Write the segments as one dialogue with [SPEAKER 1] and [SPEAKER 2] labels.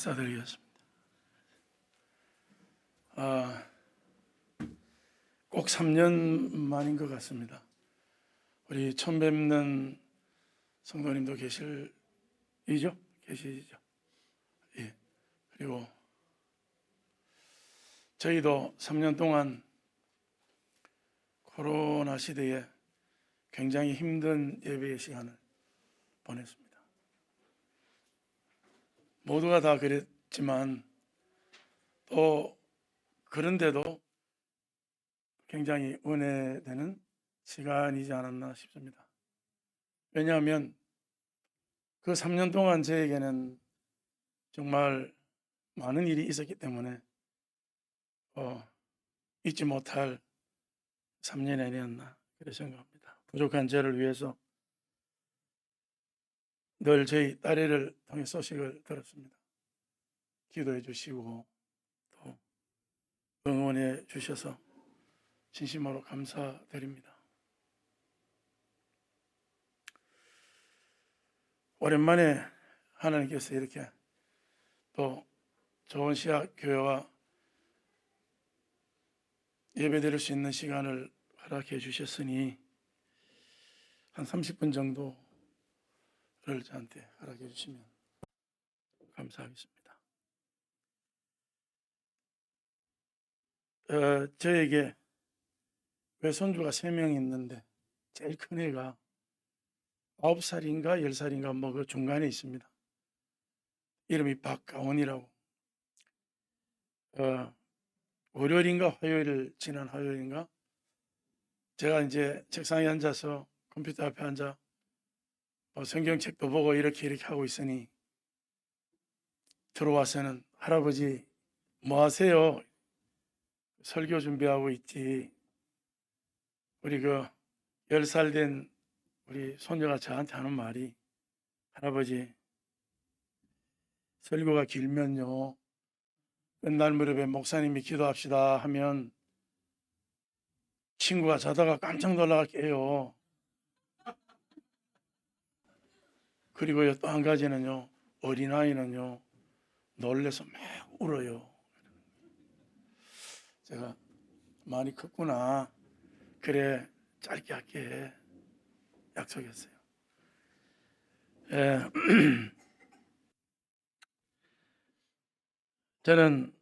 [SPEAKER 1] 인사드리겠습니다. 꼭 3년 만인 것 같습니다. 우리 처음 뵙는 성도님도 계시죠? 예. 그리고 저희도 3년 동안 코로나 시대에 굉장히 힘든 예배의 시간을 보냈습니다. 모두가 다 그랬지만 또 그런데도 굉장히 은혜되는 시간이지 않았나 싶습니다. 왜냐하면 그 3년 동안 저에게는 정말 많은 일이 있었기 때문에 잊지 못할 3년이 아니었나 그렇게 생각합니다. 부족한 저를 위해서 늘 저희 딸애를 통해 소식을 들었습니다. 기도해 주시고 또 응원해 주셔서 진심으로 감사드립니다. 오랜만에 하나님께서 이렇게 또 좋은 시학 교회와 예배드릴 수 있는 시간을 허락해 주셨으니 한 30분 정도를 저한테 허락해 주시면 감사하겠습니다. 저에게 외손주가 3명 있는데 제일 큰 애가 9살인가 10살인가 뭐 그 중간에 있습니다. 이름이 박가원이라고. 월요일인가 지난 화요일인가 제가 이제 책상에 앉아서 컴퓨터 앞에 앉아 성경책도 보고 이렇게 하고 있으니 들어와서는 할아버지 뭐 하세요? 설교 준비하고 있지. 우리 그 10살 된 우리 손녀가 저한테 하는 말이 할아버지 설교가 길면요 끝날 무렵에 목사님이 기도합시다 하면 친구가 자다가 깜짝 놀라가 깨요. 그리고요 또 한 가지는요 어린아이는요 놀래서 막 울어요. 제가 많이 컸구나. 그래 짧게 할게 약속했어요. 저는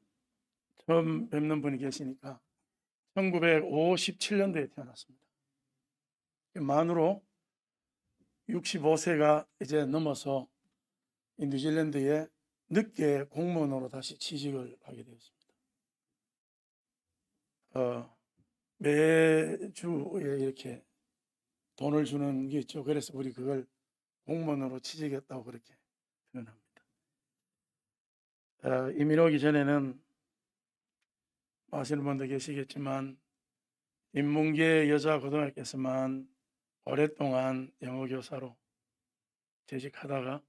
[SPEAKER 1] 처음 뵙는 분이 계시니까 1957년도에 태어났습니다. 만으로 65세가 이제 넘어서 뉴질랜드에 늦게 공무원으로 다시 취직을 하게 되었습니다. 매주에 이렇게 돈을 주는 게 있죠. 그래서 우리 그걸 공무원으로 취직했다고 그렇게 표현합니다. 이민 오기 전에는 아시는 분도 계시겠지만 인문계 여자 고등학교에서만 오랫동안 영어 교사로 재직하다가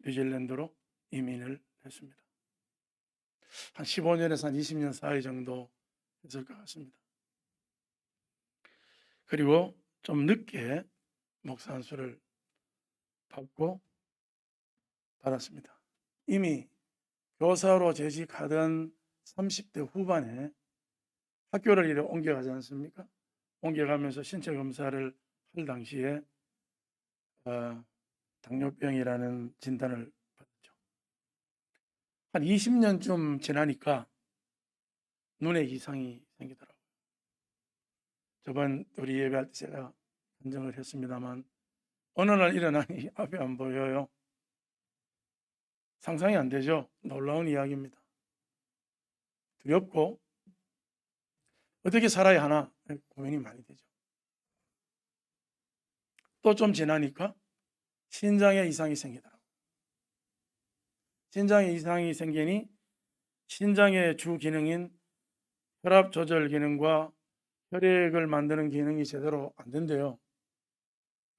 [SPEAKER 1] 뉴질랜드로 이민을 했습니다. 한 15년에서 한 20년 사이 정도 했을 것 같습니다. 그리고 좀 늦게 목사 안수를 받았습니다. 이미 교사로 재직하던 30대 후반에 학교를 이렇게 옮겨가지 않습니까? 옮겨가면서 신체 검사를 할 당시에 당뇨병이라는 진단을 받았죠. 한 20년쯤 지나니까 눈에 이상이 생기더라고요. 저번 우리 예배할 때 제가 간증을 했습니다만 어느 날 일어나니 앞이 안 보여요. 상상이 안 되죠. 놀라운 이야기입니다. 두렵고 어떻게 살아야 하나 고민이 많이 되죠. 또 좀 지나니까 신장에 이상이 생기더라고요. 신장에 이상이 생기니 신장의 주 기능인 혈압 조절 기능과 혈액을 만드는 기능이 제대로 안 된대요.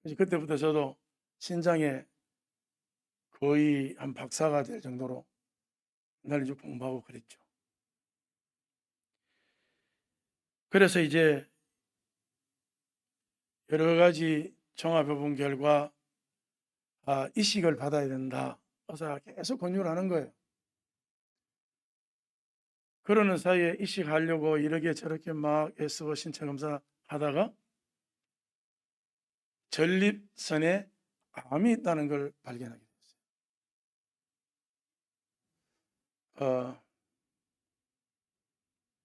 [SPEAKER 1] 그래서 그때부터 저도 신장에 거의 한 박사가 될 정도로 날리주 공부하고 그랬죠. 그래서 이제 여러 가지 종합해 본 결과 이식을 받아야 된다. 의사가 계속 권유를 하는 거예요. 그러는 사이에 이식하려고 이렇게 저렇게 막 애쓰고 신체 검사 하다가 전립선에 암이 있다는 걸 발견하게 됐어요.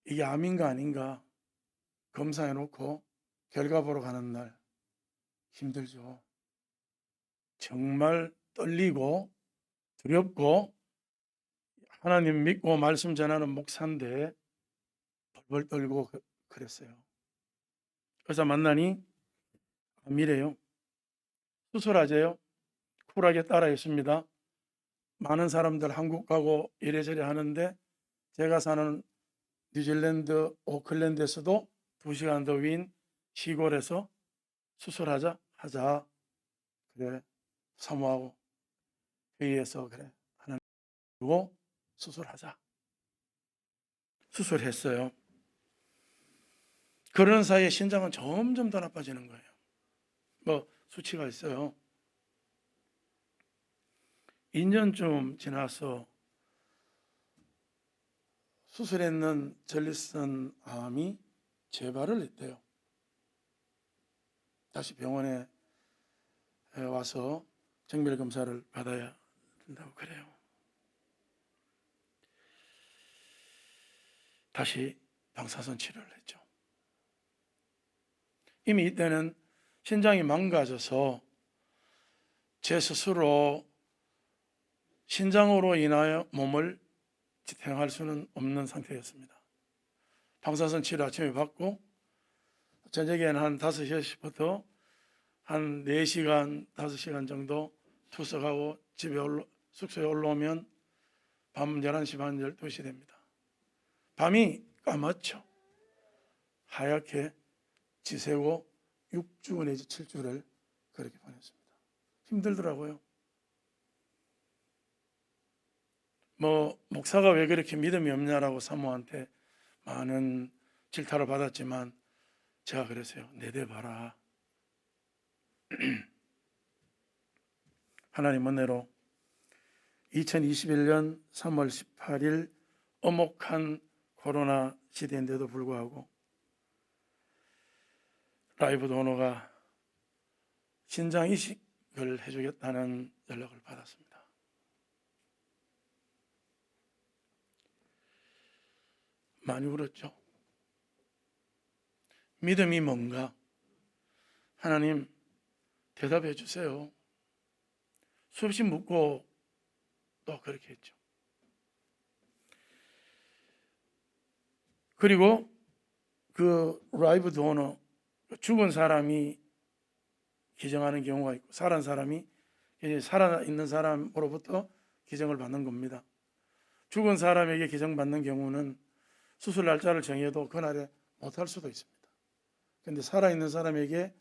[SPEAKER 1] 이게 암인가 아닌가 검사해 놓고 결과 보러 가는 날 힘들죠. 정말 떨리고 두렵고 하나님 믿고 말씀 전하는 목사인데 벌벌 떨고 그랬어요. 의사 만나니 암이래요. 수술하재요. 쿨하게 따라했습니다. 많은 사람들 한국 가고 이래저래 하는데 제가 사는 뉴질랜드 오클랜드에서도 2시간 더 위인 시골에서 수술하자 하자. 그래 사모하고 회의해서 그래 하나님 두고 수술하자. 수술했어요. 그런 사이에 신장은 점점 더 나빠지는 거예요. 뭐 수치가 있어요. 2년쯤 지나서 수술했는 전립선 암이 재발을 했대요. 다시 병원에 와서 정밀 검사를 받아야 된다고 그래요. 다시 방사선 치료를 했죠. 이미 이때는 신장이 망가져서 제 스스로 신장으로 인하여 몸을 지탱할 수는 없는 상태였습니다. 방사선 치료 아침에 받고 저녁에는 한 5시부터 한 4시간, 5시간 정도 투석하고 숙소에 올라오면 밤 11시 반, 12시 됩니다. 밤이 까맣죠. 하얗게 지새고 6주 내지 7주를 그렇게 보냈습니다. 힘들더라고요. 뭐 목사가 왜 그렇게 믿음이 없냐라고 사모한테 많은 질타를 받았지만 제가 그랬어요. 내대봐라. 하나님 은혜로 2021년 3월 18일 엄혹한 코로나 시대인데도 불구하고 라이브 도너가 신장 이식을 해주겠다는 연락을 받았습니다. 많이 울었죠. 믿음이 뭔가? 하나님 대답해 주세요. 수없이 묻고 또 그렇게 했죠. 그리고 그 라이브 도너 죽은 사람이 기증하는 경우가 있고 살아난 사람이 살아있는 사람으로부터 기증을 받는 겁니다. 죽은 사람에게 기증받는 경우는 수술 날짜를 정해도 그날에 못할 수도 있습니다. 그런데 살아있는 사람에게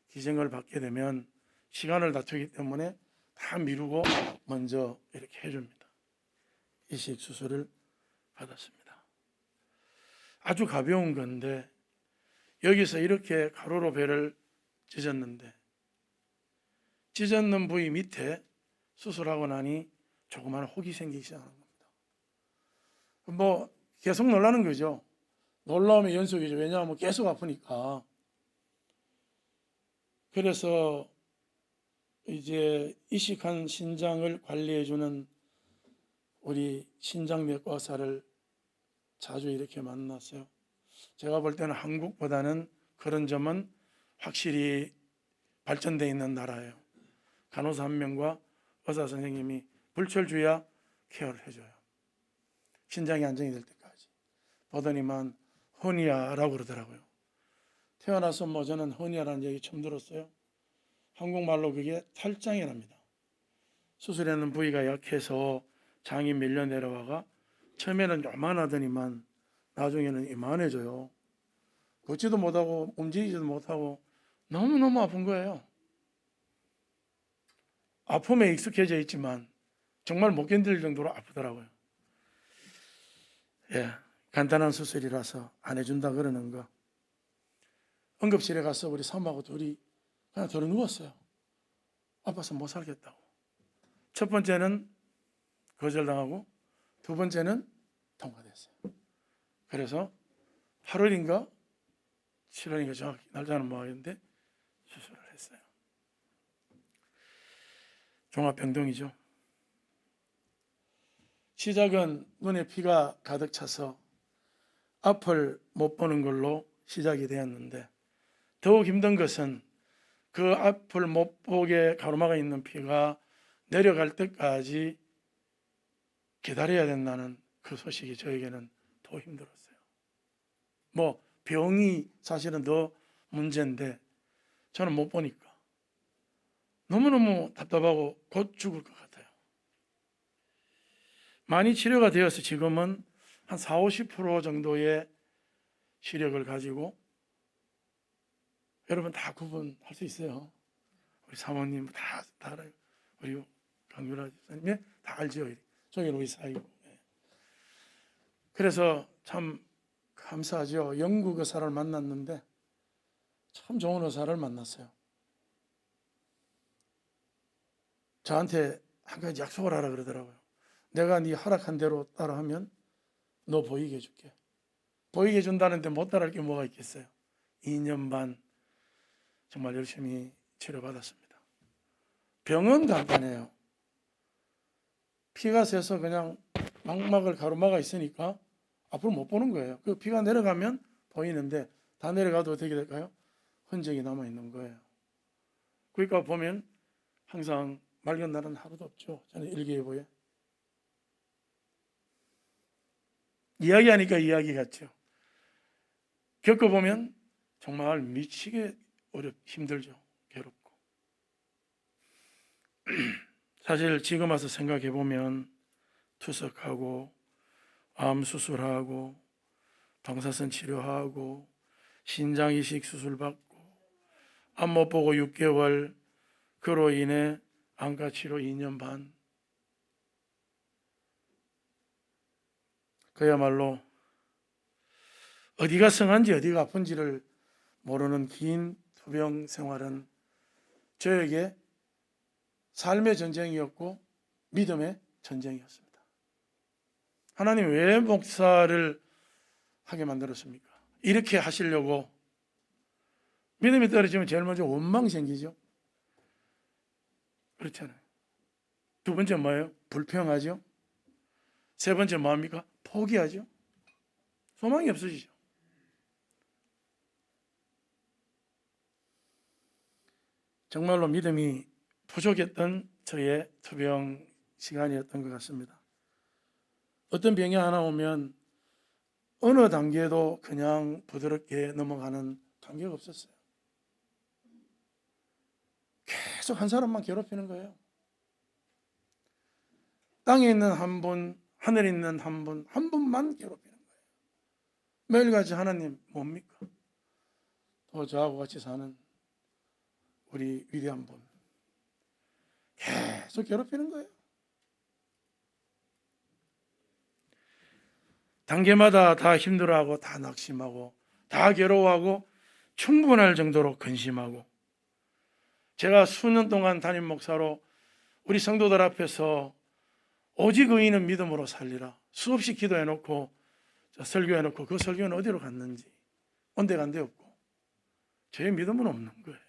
[SPEAKER 1] 기증을 받게 되면 시간을 다투기 때문에 다 미루고 먼저 이렇게 해줍니다. 이식 수술을 받았습니다. 아주 가벼운 건데 여기서 이렇게 가로로 배를 찢었는데 찢었는 부위 밑에 수술하고 나니 조그마한 혹이 생기기 시작하는 겁니다. 뭐 계속 놀라는 거죠. 놀라우면 연속이죠. 왜냐하면 계속 아프니까. 그래서 이제 이식한 신장을 관리해주는 우리 신장내과 의사를 자주 이렇게 만났어요. 제가 볼 때는 한국보다는 그런 점은 확실히 발전되어 있는 나라예요. 간호사 한 명과 의사 선생님이 불철주야 케어를 해줘요. 신장이 안정이 될 때까지. 보더니만 허니아라고 그러더라고요. 태어나서 뭐 저는 허니아라는 얘기 처음 들었어요. 한국말로 그게 탈장이랍니다. 수술하는 부위가 약해서 장이 밀려 내려와가 처음에는 요만하더니만 나중에는 이만해져요. 걷지도 못하고 움직이지도 못하고 너무너무 아픈 거예요. 아픔에 익숙해져 있지만 정말 못 견딜 정도로 아프더라고요. 예, 간단한 수술이라서 안 해준다 그러는 거. 응급실에 가서 우리 사모하고 둘이 그냥 들어 누웠어요. 아파서 못 살겠다고. 첫 번째는 거절당하고 두 번째는 통과됐어요. 그래서 8월인가 7월인가 정확히 날짜는 모르겠는데 수술을 했어요. 종합병동이죠. 시작은 눈에 피가 가득 차서 앞을 못 보는 걸로 시작이 되었는데, 더욱 힘든 것은 그 앞을 못 보게 가로막아 있는 피가 내려갈 때까지 기다려야 된다는 그 소식이 저에게는 더 힘들었어요. 뭐 병이 사실은 더 문제인데 저는 못 보니까 너무너무 답답하고 곧 죽을 것 같아요. 많이 치료가 되어서 지금은 한 40-50% 정도의 시력을 가지고, 여러분 다 구분할 수 있어요. 우리 사모님 다 알아요. 우리 강유라 집사님 다 알죠. 저기 우리 사이고. 그래서 참 감사하죠. 영국 의사를 만났는데 참 좋은 의사를 만났어요. 저한테 한 가지 약속을 하라 그러더라고요. 내가 네 허락한 대로 따라하면 너 보이게 해줄게. 보이게 해준다는데 못 따라할 게 뭐가 있겠어요. 2년 반 정말 열심히 치료받았습니다. 병은 간단해요. 피가 새서 그냥 망막을 가로막아 있으니까 앞으로 못 보는 거예요. 그 피가 내려가면 보이는데 다 내려가도 어떻게 될까요? 흔적이 남아있는 거예요. 그러니까 보면 항상 맑은 날은 하루도 없죠. 저는 일기예보에. 이야기하니까 이야기 같죠. 겪어보면 정말 미치게 힘들죠. 괴롭고. 사실 지금 와서 생각해보면 투석하고 암 수술하고 방사선 치료하고 신장 이식 수술 받고 암 못 보고 6개월, 그로 인해 안과 치료 2년 반, 그야말로 어디가 성한지 어디가 아픈지를 모르는 긴 투병 생활은 저에게 삶의 전쟁이었고 믿음의 전쟁이었습니다. 하나님 왜 목사를 하게 만들었습니까? 이렇게 하시려고. 믿음이 떨어지면 제일 먼저 원망이 생기죠. 그렇잖아요. 두 번째 뭐예요? 불평하죠. 세 번째 뭐합니까? 포기하죠. 소망이 없어지죠. 정말로 믿음이 부족했던 저의 투병 시간이었던 것 같습니다. 어떤 병이 하나 오면 어느 단계도 그냥 부드럽게 넘어가는 단계가 없었어요. 계속 한 사람만 괴롭히는 거예요. 땅에 있는 한 분, 하늘에 있는 한 분, 한 분만 괴롭히는 거예요. 매일같이 하나님 뭡니까? 또 저하고 같이 사는 우리 위대한 분 계속 괴롭히는 거예요. 단계마다 다 힘들어하고 다 낙심하고 다 괴로워하고 충분할 정도로 근심하고, 제가 수년 동안 담임 목사로 우리 성도들 앞에서 오직 의인은 믿음으로 살리라 수없이 기도해놓고 설교해놓고 그 설교는 어디로 갔는지 온데간데 없고 저의 믿음은 없는 거예요.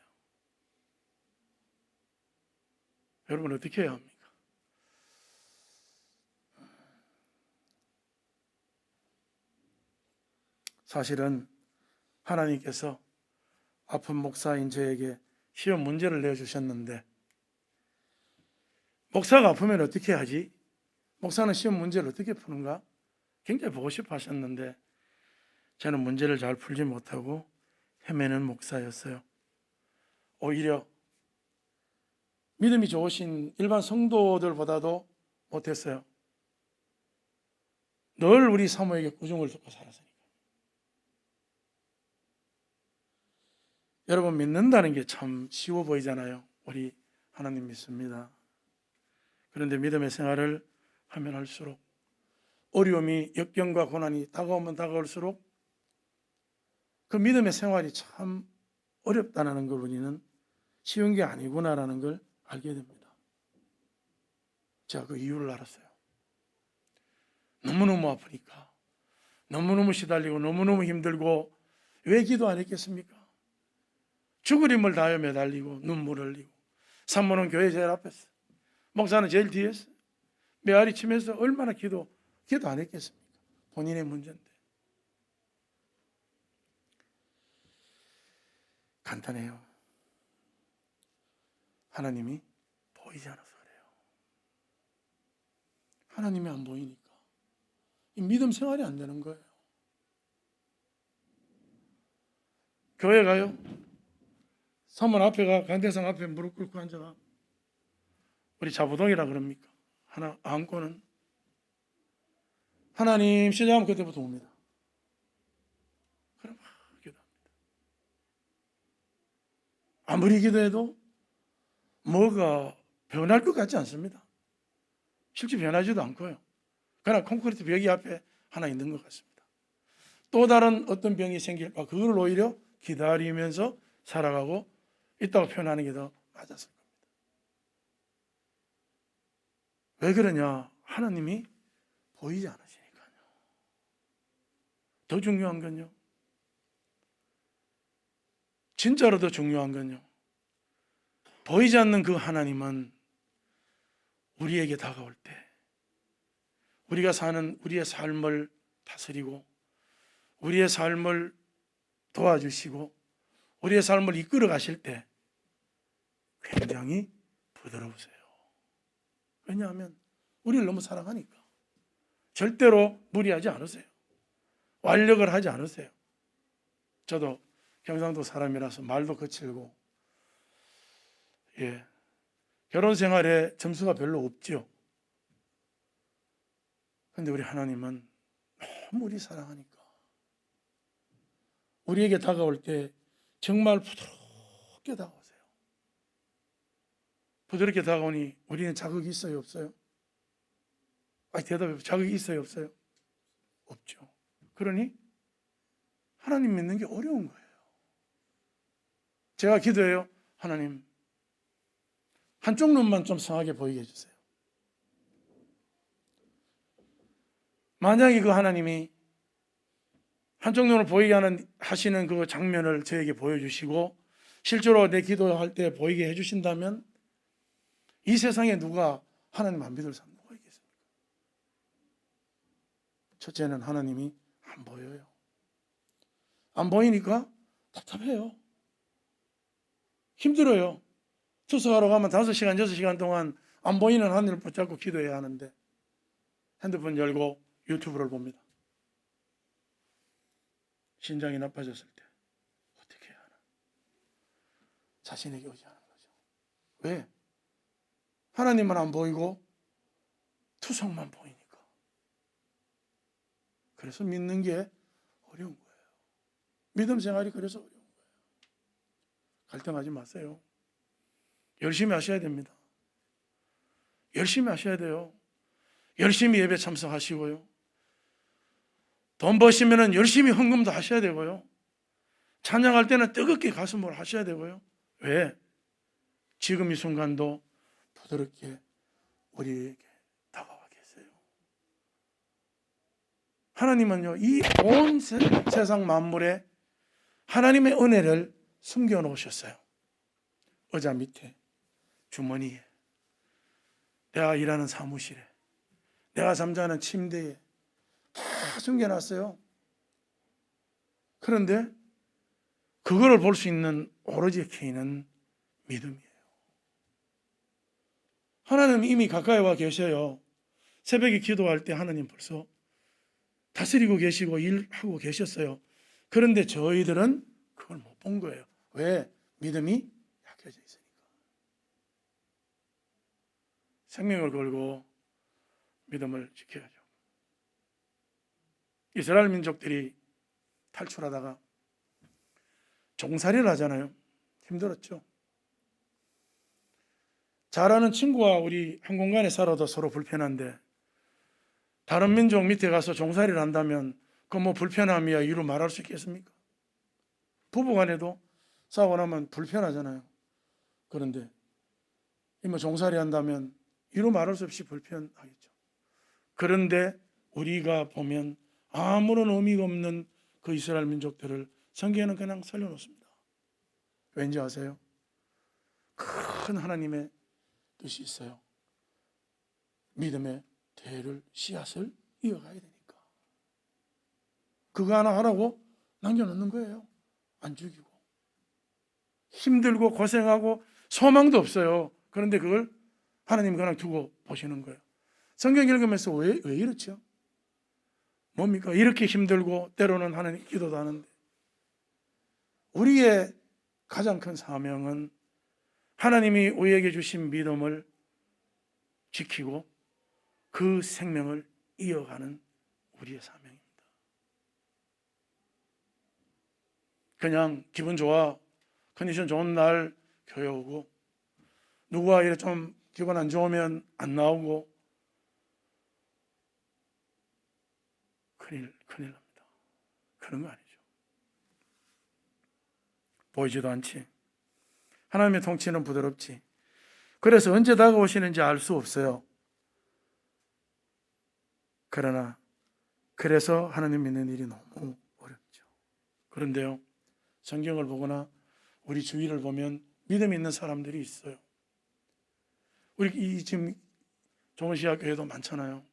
[SPEAKER 1] 여러분 어떻게 해야 합니까? 사실은 하나님께서 아픈 목사인 저에게 시험 문제를 내주셨는데, 목사가 아프면 어떻게 하지? 목사는 시험 문제를 어떻게 푸는가? 굉장히 보고 싶어 하셨는데 저는 문제를 잘 풀지 못하고 헤매는 목사였어요. 오히려 믿음이 좋으신 일반 성도들보다도 못했어요. 늘 우리 사모에게 꾸중을 듣고 살았으니까. 여러분 믿는다는 게 참 쉬워 보이잖아요. 우리 하나님 믿습니다. 그런데 믿음의 생활을 하면 할수록 어려움이, 역경과 고난이 다가오면 다가올수록 그 믿음의 생활이 참 어렵다는 걸 우리는 쉬운 게 아니구나라는 걸 알게 됩니다. 제가 그 이유를 알았어요. 너무너무 아프니까, 너무너무 시달리고 너무너무 힘들고 왜 기도 안 했겠습니까? 죽을 힘을 다하여 매달리고 눈물 흘리고 산모는 교회 제일 앞에서, 목사는 제일 뒤에서 메아리 치면서 얼마나 기도 안 했겠습니까? 본인의 문제인데. 간단해요. 하나님이 보이지 않아서 그래요. 하나님이 안 보이니까 이 믿음 생활이 안 되는 거예요. 교회 가요. 서문 앞에 가, 강대상 앞에 무릎 꿇고 앉아가. 우리 자부동이라 그럽니까? 하나 안고는 하나님 시작하면 그때부터 옵니다. 그럼 기도합니다. 아무리 기도해도 뭐가 변할 것 같지 않습니다. 실제 변하지도 않고요. 그러나 콘크리트 벽이 앞에 하나 있는 것 같습니다. 또 다른 어떤 병이 생길까 그걸 오히려 기다리면서 살아가고 있다고 표현하는 게 더 맞았을 겁니다. 왜 그러냐? 하나님이 보이지 않으시니까요. 더 중요한 건요, 진짜로 더 중요한 건요, 보이지 않는 그 하나님은 우리에게 다가올 때 우리가 사는 우리의 삶을 다스리고 우리의 삶을 도와주시고 우리의 삶을 이끌어 가실 때 굉장히 부드러우세요. 왜냐하면 우리를 너무 사랑하니까. 절대로 무리하지 않으세요. 완력을 하지 않으세요. 저도 경상도 사람이라서 말도 거칠고, 결혼 생활에 점수가 별로 없죠. 그런데 우리 하나님은 너무 우리 사랑하니까 우리에게 다가올 때 정말 부드럽게 다가오세요. 부드럽게 다가오니 우리는 자극이 있어요, 없어요? 대답해. 자극이 있어요, 없어요? 없죠. 그러니 하나님 믿는 게 어려운 거예요. 제가 기도해요. 하나님, 한쪽 눈만 좀 성하게 보이게 해주세요. 만약에 그 하나님이 한쪽 눈을 보이게 하시는 그 장면을 저에게 보여주시고 실제로 내 기도할 때 보이게 해주신다면 이 세상에 누가 하나님 안 믿을 사람 누가 있겠습니까? 첫째는 하나님이 안 보여요. 안 보이니까 답답해요. 힘들어요. 투석하러 가면 5시간, 6시간 동안 안 보이는 하늘을 붙잡고 기도해야 하는데 핸드폰 열고 유튜브를 봅니다. 신장이 나빠졌을 때 어떻게 해야 하나? 자신에게 의지하는 거죠. 왜? 하나님은 안 보이고 투석만 보이니까. 그래서 믿는 게 어려운 거예요. 믿음 생활이 그래서 어려운 거예요. 갈등하지 마세요. 열심히 하셔야 됩니다. 열심히 하셔야 돼요. 열심히 예배 참석하시고요. 돈 버시면 열심히 헌금도 하셔야 되고요. 찬양할 때는 뜨겁게 가슴으로 하셔야 되고요. 왜? 지금 이 순간도 부드럽게 우리에게 다가와 계세요. 하나님은요, 이 온 세상 만물에 하나님의 은혜를 숨겨 놓으셨어요. 의자 밑에, 주머니에, 내가 일하는 사무실에, 내가 잠자는 침대에 다 숨겨놨어요. 그런데 그거를 볼 수 있는 오로지 키는 믿음이에요. 하나님 이미 가까이 와 계셔요. 새벽에 기도할 때 하나님 벌써 다스리고 계시고 일하고 계셨어요. 그런데 저희들은 그걸 못 본 거예요. 왜? 믿음이 약해져 있으니까. 생명을 걸고 믿음을 지켜야죠. 이스라엘 민족들이 탈출하다가 종살이를 하잖아요. 힘들었죠. 잘하는 친구와 우리 한 공간에 살아도 서로 불편한데 다른 민족 밑에 가서 종살이를 한다면 그 뭐 불편함이야 이유로 말할 수 있겠습니까? 부부간에도 싸우고 나면 불편하잖아요. 그런데 뭐 종살이 한다면 이유로 말할 수 없이 불편하겠죠. 그런데 우리가 보면 아무런 의미가 없는 그 이스라엘 민족들을 성경에는 그냥 살려놓습니다. 왠지 아세요? 큰 하나님의 뜻이 있어요. 믿음의 대를 씨앗을 이어가야 되니까 그거 하나 하라고 남겨놓는 거예요. 안 죽이고 힘들고 고생하고 소망도 없어요. 그런데 그걸 하나님 그냥 두고 보시는 거예요. 성경 읽으면서 왜 이렇죠? 뭡니까? 이렇게 힘들고 때로는 하나님 기도도 하는데 우리의 가장 큰 사명은 하나님이 우리에게 주신 믿음을 지키고 그 생명을 이어가는 우리의 사명입니다. 그냥 기분 좋아, 컨디션 좋은 날 교회 오고 누구와 이렇게 좀 기분 안 좋으면 안 나오고 큰일 납니다. 그런 거 아니죠. 보이지도 않지. 하나님의 통치는 부드럽지. 그래서 언제 다가오시는지 알 수 없어요. 그래서 하나님 믿는 일이 너무 어렵죠. 그런데요, 성경을 보거나 우리 주위를 보면 믿음 있는 사람들이 있어요. 우리 지금 종원시학 교회도 많잖아요.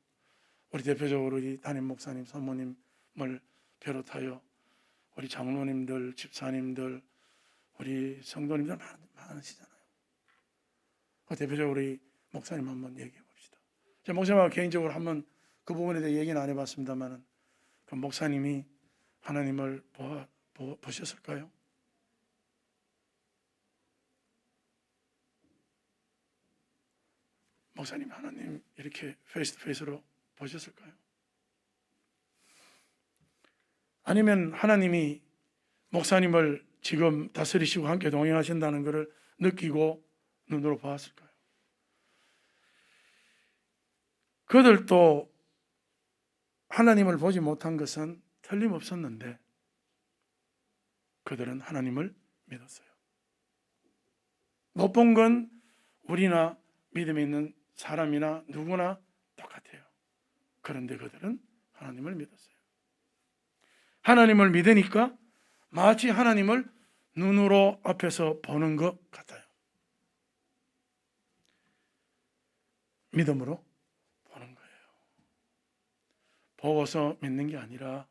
[SPEAKER 1] 우리 대표적으로 우리 담임 목사님, 사모님을 비롯하여 우리 장로님들, 집사님들, 우리 성도님들 많으시잖아요. 대표적으로 우리 목사님 한번 얘기해 봅시다. 제가 목사님하고 개인적으로 한번 그 부분에 대해 얘기는 안 해봤습니다만 그 목사님이 하나님을 보셨을까요? 목사님 하나님 이렇게 페이스 투 페이스로 보셨을까요? 아니면 하나님이 목사님을 지금 다스리시고 함께 동행하신다는 것을 느끼고 눈으로 보았을까요? 그들도 하나님을 보지 못한 것은 틀림없었는데 그들은 하나님을 믿었어요. 못 본 건 우리나 믿음이 있는 사람이나 누구나 똑같아요. 그런데 그들은 하나님을 믿었어요. 하나님을 믿으니까 마치 하나님을 눈으로 앞에서 보는 것 같아요. 믿음으로 보는 거예요. 보고서 믿는 게 아니라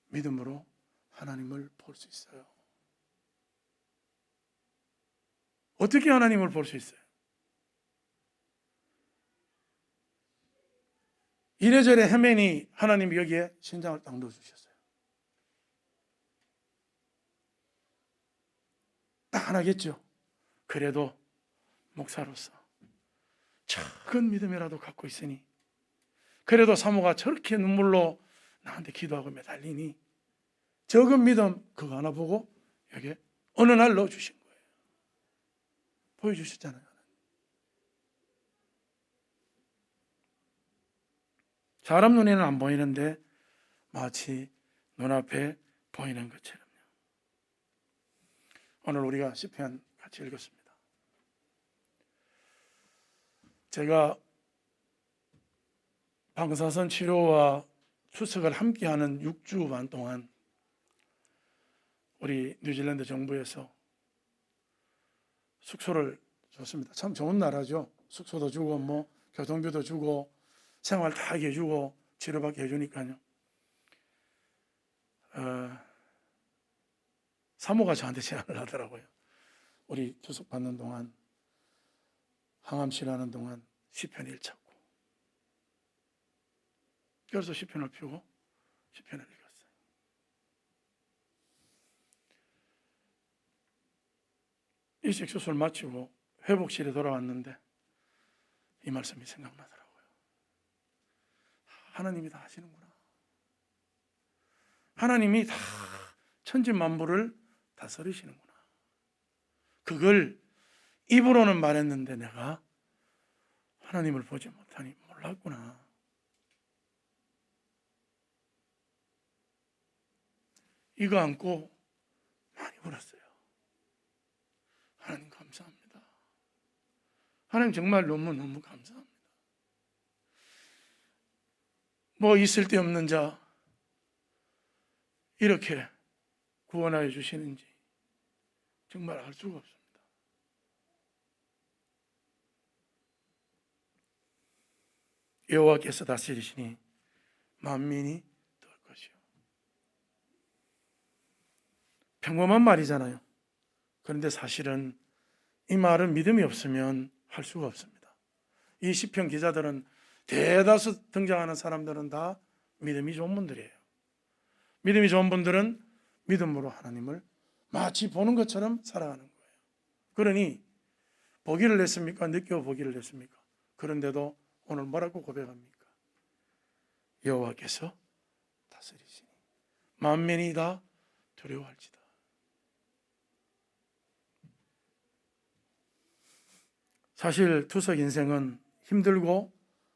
[SPEAKER 1] 믿음으로 하나님을 볼 수 있어요. 어떻게 하나님을 볼 수 있어요? 이래저래 헤매니 하나님이 여기에 신장을 딱 넣어주셨어요. 딱 하나겠죠. 그래도 목사로서 작은 믿음이라도 갖고 있으니 그래도 사모가 저렇게 눈물로 나한테 기도하고 매달리니 적은 믿음 그거 하나 보고 여기에 어느 날 넣어주신 거예요. 보여주셨잖아요. 사람 눈에는 안 보이는데 마치 눈앞에 보이는 것처럼요. 오늘 우리가 시편 같이 읽었습니다. 제가 방사선 치료와 추석을 함께하는 6주 반 동안 우리 뉴질랜드 정부에서 숙소를 줬습니다. 참 좋은 나라죠. 숙소도 주고 뭐 교통비도 주고 생활 다 해주고 치료받게 해주니까요. 사모가 저한테 제안을 하더라고요. 우리 투숙 받는 동안 항암 치료하는 동안 시편을 찾고 그래서 시편을 펴고 시편을 읽었어요. 일식 수술 마치고 회복실에 돌아왔는데 이 말씀이 생각나더라고요. 하나님이 다 하시는구나. 하나님이 다 천지만물을 다스리시는구나. 그걸 입으로는 말했는데 내가 하나님을 보지 못하니 몰랐구나. 이거 안고 많이 울었어요. 하나님 감사합니다. 하나님 정말 너무너무 감사합니다. 뭐 있을 데 없는 자, 이렇게 구원하여 주시는지 정말 알 수가 없습니다. 여호와께서 다스리시니 만민이 될 것이요. 평범한 말이잖아요. 그런데 사실은 이 말은 믿음이 없으면 할 수가 없습니다. 이 시편 기자들은 대다수 등장하는 사람들은 다 믿음이 좋은 분들이에요. 믿음이 좋은 분들은 믿음으로 하나님을 마치 보는 것처럼 살아가는 거예요. 그러니 보기를 냈습니까? 느껴보기를 냈습니까? 그런데도 오늘 뭐라고 고백합니까? 여호와께서 다스리시니 만민이 다 두려워할지다. 사실 투석 인생은 힘들고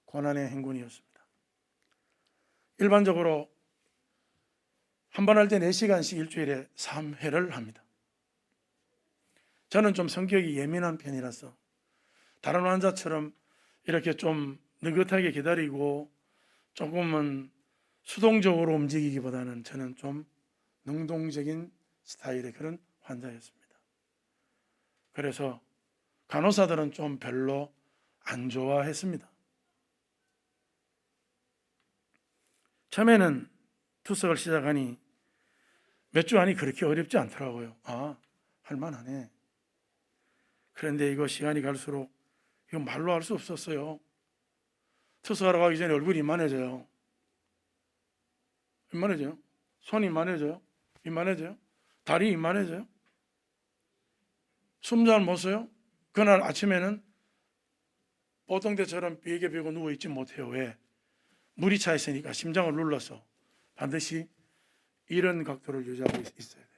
[SPEAKER 1] 고난의 행군이었습니다. 일반적으로 한 번 할 때 4시간씩 일주일에 3회를 합니다. 저는 좀 성격이 예민한 편이라서 다른 환자처럼 이렇게 좀 느긋하게 기다리고 조금은 수동적으로 움직이기보다는 저는 좀 능동적인 스타일의 그런 환자였습니다. 그래서 간호사들은 좀 별로 안 좋아했습니다. 처음에는 투석을 시작하니 몇 주 안이 그렇게 어렵지 않더라고요. 아, 할만하네. 그런데 이거 시간이 갈수록 이거 말로 할 수 없었어요. 투석하러 가기 전에 얼굴이 이만해져요. 이만해져요. 손이 이만해져요. 이만해져요. 다리 이만해져요. 숨 잘 못 쉬어요. 그날 아침에는 보통 때처럼 베개 베고 누워있지 못해요. 왜? 물이 차 있으니까 심장을 눌러서 반드시 이런 각도를 유지하고 있어야 돼요.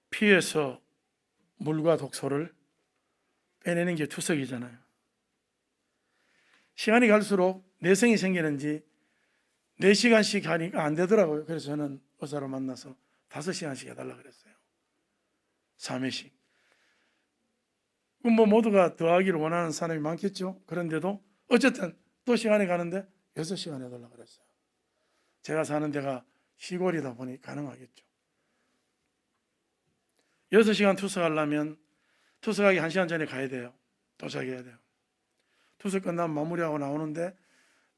[SPEAKER 1] 피에서 물과 독소를 빼내는 게 투석이잖아요. 시간이 갈수록 내성이 생기는지 4시간씩 하니까 안 되더라고요. 그래서 저는 의사를 만나서 5시간씩 해달라 그랬어요. 3회씩. 뭐 모두가 더 하기를 원하는 사람이 많겠죠. 그런데도 어쨌든 또 시간이 가는데 6시간 해달라 그랬어요. 제가 사는 데가 시골이다 보니 가능하겠죠. 6시간 투석하려면 투석하기 1시간 전에 가야 돼요. 도착해야 돼요. 투석 끝나면 마무리하고 나오는데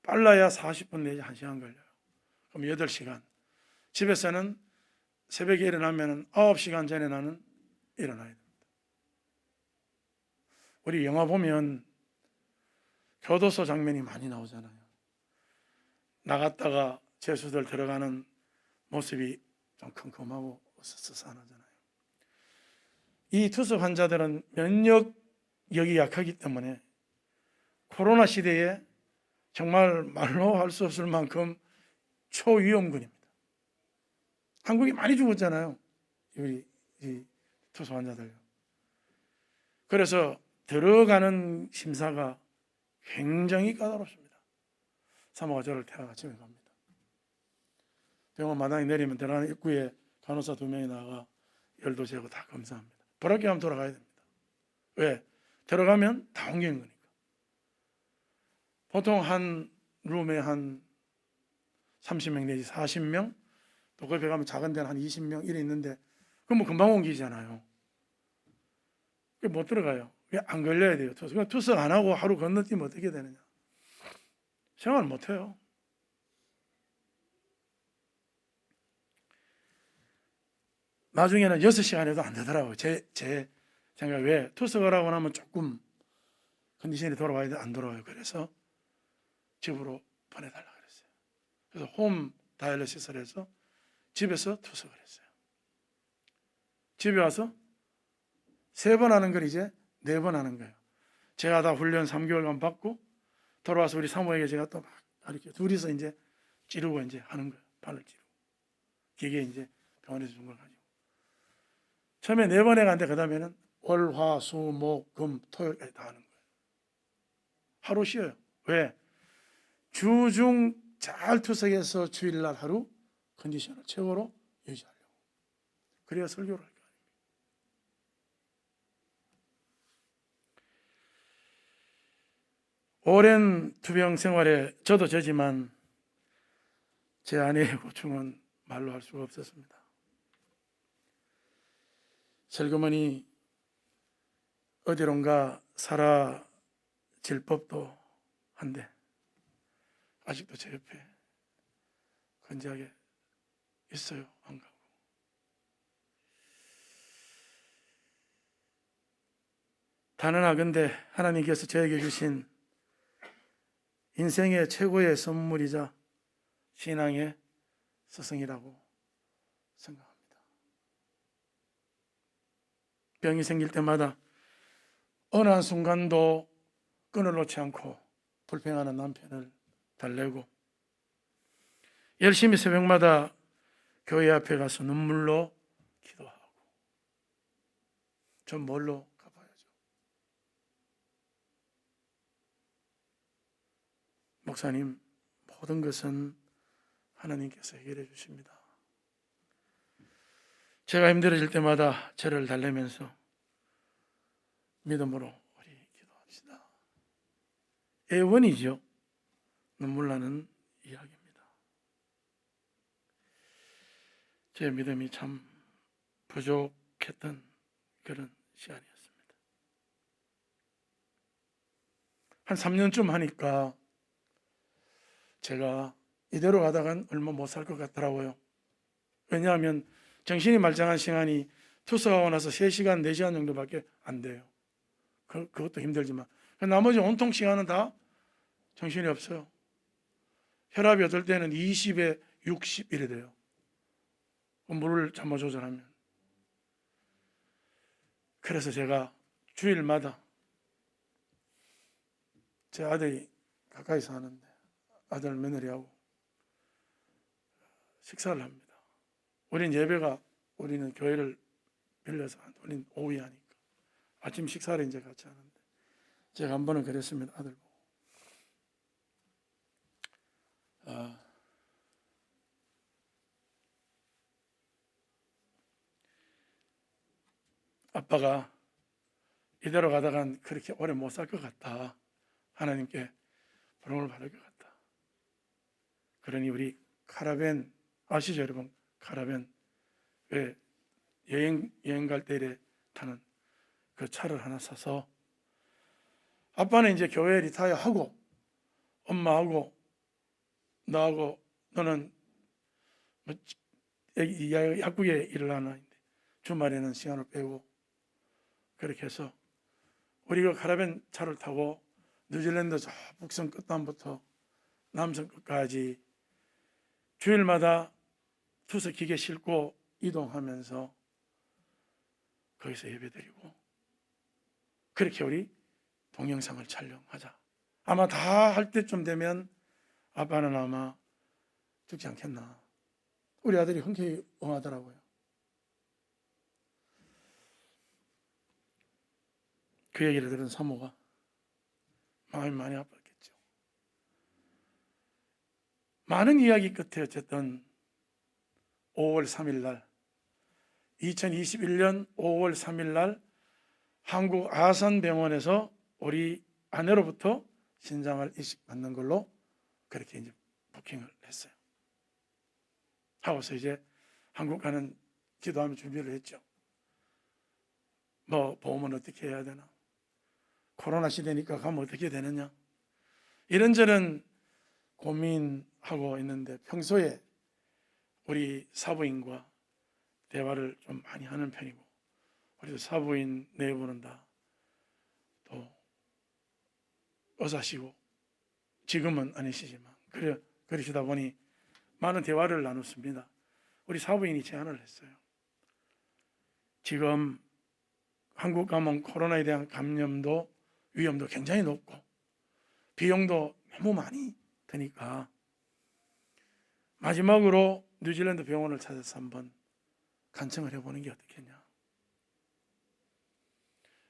[SPEAKER 1] 빨라야 40분 내지 1시간 걸려요. 그럼 8시간. 집에서는 새벽에 일어나면 9시간 전에 나는 일어나야 됩니다. 우리 영화 보면 교도소 장면이 많이 나오잖아요. 나갔다가 죄수들 들어가는 모습이 좀 컴컴하고 스스하잖아요. 이 투석 환자들은 면역력이 약하기 때문에 코로나 시대에 정말 말로 할 수 없을 만큼 초위험군입니다. 한국이 많이 죽었잖아요. 우리 이 투석 환자들. 그래서 들어가는 심사가 굉장히 까다롭습니다. 사모가 저를 태워 아침에 갑니다. 병원 마당에 내리면 들어가는 입구에 간호사 2명이 나가 열도 재고 다 검사합니다. 보라게 하면 돌아가야 됩니다. 왜? 들어가면 다 옮기는 거니까. 보통 한 룸에 한 30명 내지 40명, 또 거기 가면 작은 데는 한 20명 이래 있는데 그럼 뭐 금방 옮기잖아요. 못 들어가요. 안 걸려야 돼요. 투석 안 하고 하루 건너뛰면 어떻게 되느냐. 생활 못 해요. 나중에는 6시간 해도 안 되더라고요. 제 생각에. 왜? 투석을 하고 나면 조금 컨디션이 돌아와야 돼. 안 돌아와요. 그래서 집으로 보내달라 그랬어요. 그래서 홈 다이얼리시스를 해서 집에서 투석을 했어요. 집에 와서 3번 하는 걸 이제 4번 하는 거예요. 제가 다 훈련 3개월간 받고 돌아와서 우리 사모에게 제가 또 막 이렇게 둘이서 이제 찌르고 이제 하는 거예요. 발을 찌르고. 기계 이제 병원에서 준 걸 가지고. 처음에 4번 해갔는데 그 다음에는 월, 화, 수, 목, 금, 토요일까지 다 하는 거예요. 하루 쉬어요. 왜? 주중 잘 투석해서 주일날 하루 컨디션을 최고로 유지하려고. 그래야 설교를 할 거예요. '요. 오랜 투병 생활에 저도 저지만 제 아내의 고충은 말로 할 수가 없었습니다. 슬그머니 어디론가 사라질 법도 한데 아직도 제 옆에 건재하게 있어요. 안 가고. 단언하건대 하나님께서 저에게 주신 인생의 최고의 선물이자 신앙의 스승이라고 생각합니다. 병이 생길 때마다 어느 한순간도 끈을 놓지 않고 불평하는 남편을 달래고 열심히 새벽마다 교회 앞에 가서 눈물로 기도하고 전 뭘로 갚아야죠? 목사님, 모든 것은 하나님께서 해결해 주십니다. 제가 힘들어질 때마다 저를 달래면서 믿음으로 우리 기도합시다. 애원이죠. 눈물 나는 이야기입니다. 제 믿음이 참 부족했던 그런 시간이었습니다. 한 3년쯤 하니까 제가 이대로 가다간 얼마 못 살 것 같더라고요. 왜냐하면 정신이 말짱한 시간이 투석하고 나서 3시간, 4시간 정도밖에 안 돼요. 그것도 힘들지만 나머지 온통 시간은 다 정신이 없어요. 혈압이 어떨 때는 20에 60 이래 돼요. 물을 잘못 조절하면. 그래서 제가 주일마다 제 아들이 가까이 사는데 아들 며느리하고 식사를 합니다. 우리는 교회를 빌려서 우리는 오후에 하니까 아침 식사를 이제 같이 하는데 제가 한 번은 그랬습니다. 아들 보고 아빠가 이대로 가다간 그렇게 오래 못 살 것 같다. 하나님께 부름을 받을 것 같다. 그러니 우리 카라벤 아시죠 여러분? 카라벤 왜 여행 갈 때 타는 그 차를 하나 사서 아빠는 이제 교회 리타이어하고 엄마하고 나하고 너는 약국에 일을 하나 주말에는 시간을 빼고 그렇게 해서 우리가 카라벤 차를 타고 뉴질랜드 저 북섬 끝단부터 남섬 끝까지 주일마다 투석 기계 싣고 이동하면서 거기서 예배드리고 그렇게 우리 동영상을 촬영하자. 아마 다 할 때쯤 되면 아빠는 아마 죽지 않겠나. 우리 아들이 흔쾌히 응하더라고요. 그 얘기를 들은 사모가 마음이 많이 아팠겠죠. 많은 이야기 끝에 어쨌든 5월 3일 날 2021년 5월 3일 날 한국 아산병원에서 우리 아내로부터 신장을 이식받는 걸로 그렇게 이제 부킹을 했어요. 하고서 이제 한국 가는 기도하며 준비를 했죠. 뭐 보험은 어떻게 해야 되나? 코로나 시대니까 가면 어떻게 되느냐? 이런저런 고민하고 있는데 평소에 우리 사부인과 대화를 좀 많이 하는 편이고 우리 사부인 내부는 다 또 의사시고 지금은 아니시지만 그러시다 보니 많은 대화를 나눴습니다. 우리 사부인이 제안을 했어요. 지금 한국 가면 코로나에 대한 감염도 위험도 굉장히 높고 비용도 너무 많이 드니까 마지막으로 뉴질랜드 병원을 찾아서 한번 간청을 해보는 게 어떻겠냐.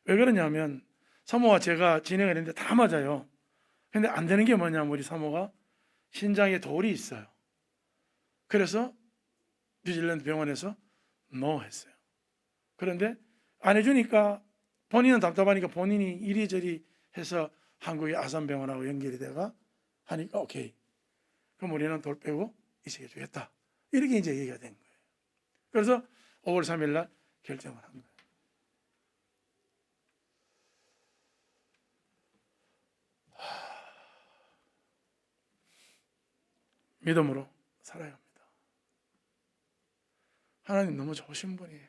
[SPEAKER 1] 왜 그러냐면 사모와 제가 진행을 했는데 다 맞아요. 근데 안 되는 게 뭐냐면 우리 사모가 신장에 돌이 있어요. 그래서 뉴질랜드 병원에서 NO 했어요. 그런데 안 해주니까 본인은 답답하니까 본인이 이리저리 해서 한국의 아산병원하고 연결이 돼가 하니까 오케이. 그럼 우리는 돌 빼고 이식해 주겠다. 이렇게 이제 얘기가 된 거예요. 그래서 5월 3일 날 결정을 한 거예요. 믿음으로 살아야 합니다. 하나님 너무 좋으신 분이에요.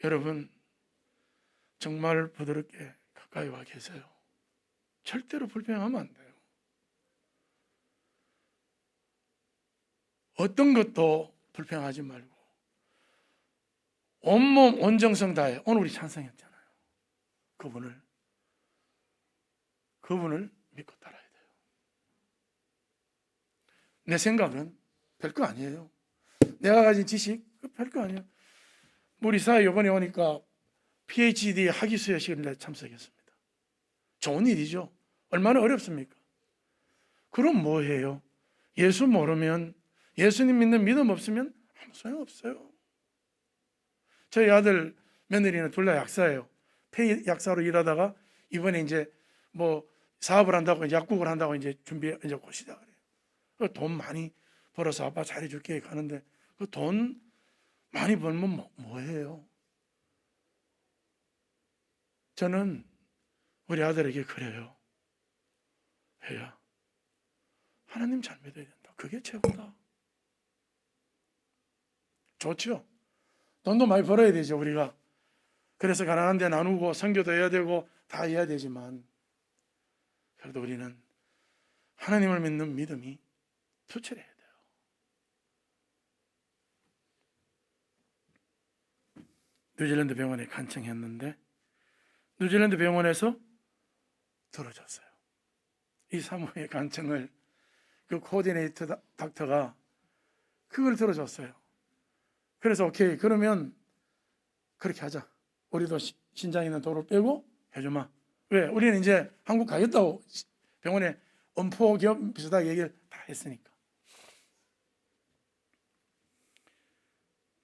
[SPEAKER 1] 여러분 정말 부드럽게 가까이 와 계세요. 절대로 불평하면 안 돼요. 어떤 것도 불평하지 말고 온몸 온정성 다해. 오늘 우리 찬송했잖아요. 그분을 믿고 따라야 돼요. 내 생각은 별거 아니에요. 내가 가진 지식 별거 아니에요. 우리 사회 이번에 오니까 PhD 학위 수여식에 참석했습니다. 좋은 일이죠. 얼마나 어렵습니까? 그럼 뭐 해요? 예수 모르면, 예수님 믿는 믿음 없으면 아무 소용없어요. 저희 아들 며느리는 둘 다 약사예요. 폐 약사로 일하다가 이번에 이제 뭐 사업을 한다고 약국을 한다고 이제 이제 곧 시작을 해요. 돈 많이 벌어서 아빠 잘해줄게 가는데 그 돈 많이 벌면 뭐 해요? 저는 우리 아들에게 그래요. 해야 하나님 잘 믿어야 된다. 그게 최고다. 좋죠. 돈도 많이 벌어야 되죠, 우리가. 그래서 가난한 데 나누고 선교도 해야 되고 다 해야 되지만 그래도 우리는 하나님을 믿는 믿음이 투철해야 돼요. 뉴질랜드 병원에 간청했는데 뉴질랜드 병원에서 들어줬어요. 이 사모의 간청을 그 코디네이터 닥터가 그걸 들어줬어요. 그래서 오케이, 그러면 그렇게 하자. 우리도 신장 있는 돌을 빼고 해주마. 왜? 우리는 이제 한국 가겠다고 병원에 엄포 겸 비슷하게 얘기를 다 했으니까.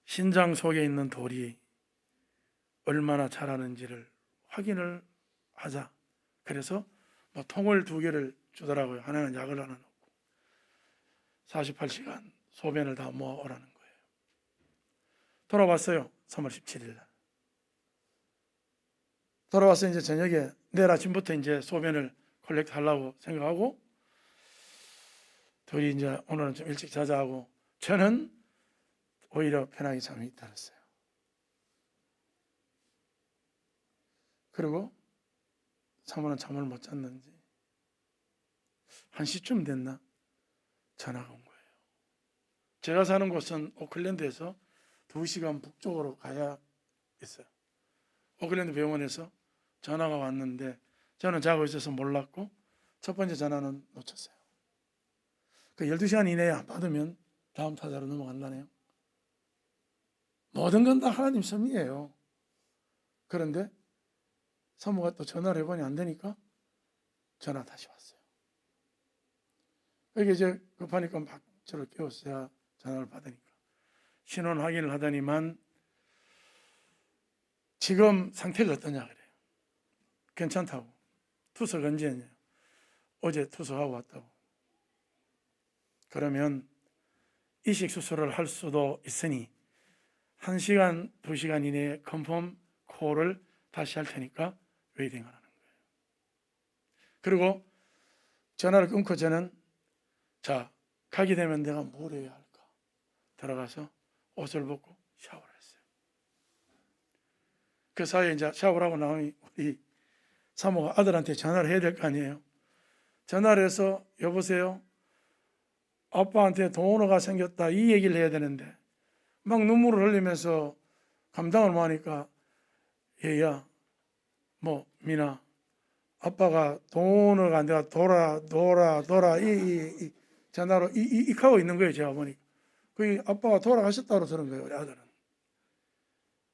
[SPEAKER 1] 신장 속에 있는 돌이 얼마나 자라는지를 확인을 하자. 그래서 뭐 통을 2개를 주더라고요. 하나는 약을 하나 넣고 48시간 소변을 다 모아오라는 거예요. 돌아왔어요. 3월 17일 날. 돌아와서 이제 저녁에 내일 아침부터 이제 소변을 콜렉트 하려고 생각하고 둘이 이제 오늘은 좀 일찍 자자 하고 저는 오히려 편하게 잠이 들었어요. 그리고 사모는 잠을 못 잤는지 1시쯤 됐나 전화가 온 거예요. 제가 사는 곳은 오클랜드에서 2시간 북쪽으로 가야 있어요. 오클랜드 병원에서 전화가 왔는데 저는 자고 있어서 몰랐고 첫 번째 전화는 놓쳤어요. 그 12시간 이내에 안 받으면 다음 타자로 넘어간다네요. 모든 건 다 하나님 섭리예요. 그런데 사모가 또 전화를 해보니 안 되니까 전화 다시 왔어요. 이게 이제 급하니까 막 저를 깨웠어야 전화를 받으니까 신원 확인을 하더니만 지금 상태가 어떠냐 그래요. 괜찮다고. 투석 언제 했냐. 어제 투석하고 왔다고. 그러면 이식 수술을 할 수도 있으니 1시간, 2시간 이내에 컨펌 콜을 다시 할 테니까 웨이팅을 하는 거예요. 그리고 전화를 끊고 저는 자, 가게 되면 내가 뭘 해야 할까? 들어가서 옷을 벗고 샤워를 했어요. 그 사이에 이제 샤워를 하고 나오니 우리 사모가 아들한테 전화를 해야 될 거 아니에요. 전화를 해서 여보세요? 아빠한테 동원호가 생겼다 이 얘기를 해야 되는데 막 눈물을 흘리면서 감당을 못 하니까 얘야 뭐 미나 아빠가 동원호가 안 돼가 돌아 이 전화로 하고 있는 거예요. 제가 보니까 그 아빠가 돌아가셨다고 들은 거예요. 우리 아들은.